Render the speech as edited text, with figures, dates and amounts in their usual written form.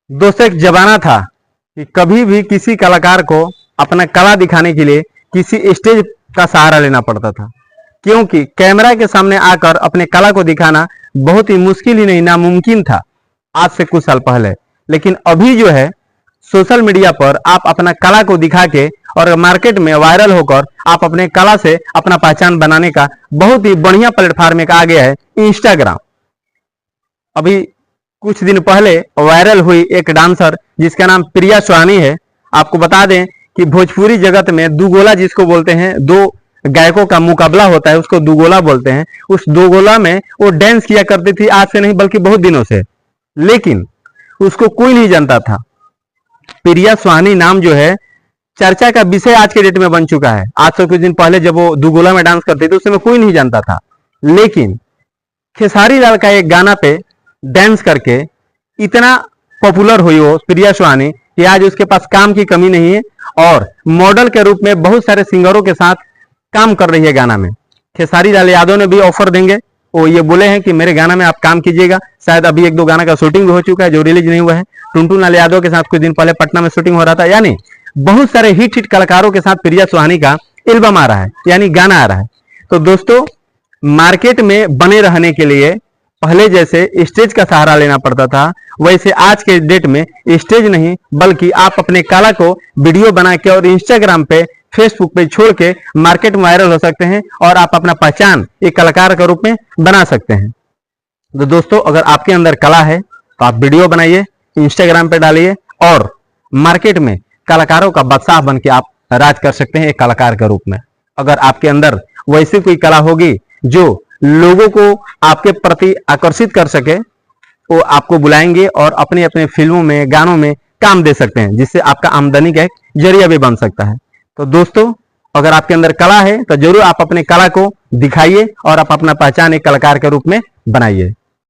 दोस्तों एक जमाना था कि कभी भी किसी कलाकार को अपना कला दिखाने के लिए किसी स्टेज का सहारा लेना पड़ता था, क्योंकि कैमरा के सामने आकर अपने कला को दिखाना बहुत ही मुश्किल ही नहीं नामुमकिन था आज से कुछ साल पहले। लेकिन अभी जो है सोशल मीडिया पर आप अपना कला को दिखा के और मार्केट में वायरल होकर आप अपने कला से अपना पहचान बनाने का बहुत ही बढ़िया प्लेटफॉर्म एक आ गया है इंस्टाग्राम। अभी कुछ दिन पहले वायरल हुई एक डांसर जिसका नाम प्रिया सुहानी है। आपको बता दें कि भोजपुरी जगत में दुगोला जिसको बोलते हैं, दो गायकों का मुकाबला होता है उसको दुगोला बोलते हैं। उस दुगोला में वो डांस किया करती थी आज से नहीं बल्कि बहुत दिनों से, लेकिन उसको कोई नहीं जानता था। प्रिया सुहानी नाम जो है चर्चा का विषय आज के डेट में बन चुका है। आज से कुछ दिन पहले जब वो दुगोला में डांस करती थी उस समय कोई नहीं जानता था, लेकिन खेसारी लाल का एक गाना पे डांस करके इतना पॉपुलर हुई वो प्रिया सुहानी कि आज उसके पास काम की कमी नहीं है और मॉडल के रूप में बहुत सारे सिंगरों के साथ काम कर रही है गाना में। खेसारी लाल यादव ने भी ऑफर देंगे, वो ये बोले हैं कि मेरे गाना में आप काम कीजिएगा। शायद अभी एक दो गाना का शूटिंग भी हो चुका है जो रिलीज नहीं हुआ है। टुनटुन लाल यादव के साथ कुछ दिन पहले पटना में शूटिंग हो रहा था। यानी बहुत सारे हिट कलाकारों के साथ प्रिया सुहानी का एल्बम आ रहा है, यानी गाना आ रहा है। तो दोस्तों मार्केट में बने रहने के लिए पहले जैसे स्टेज का सहारा लेना पड़ता था, वैसे आज के डेट में स्टेज नहीं बल्कि आप अपने कला को वीडियो बना के और इंस्टाग्राम पे फेसबुक पे छोड़ के मार्केट में वायरल हो सकते हैं और आप अपना पहचान एक कलाकार के रूप में बना सकते हैं। तो दोस्तों अगर आपके अंदर कला है तो आप वीडियो बनाइए, इंस्टाग्राम पे डालिए और मार्केट में कलाकारों का बादशाह बन के आप राज कर सकते हैं एक कलाकार के रूप में। अगर आपके अंदर वैसी कोई कला होगी जो लोगों को आपके प्रति आकर्षित कर सके, वो आपको बुलाएंगे और अपने अपने फिल्मों में गानों में काम दे सकते हैं, जिससे आपका आमदनी का एक जरिया भी बन सकता है। तो दोस्तों अगर आपके अंदर कला है तो जरूर आप अपने कला को दिखाइए और आप अपना पहचान एक कलाकार के रूप में बनाइए।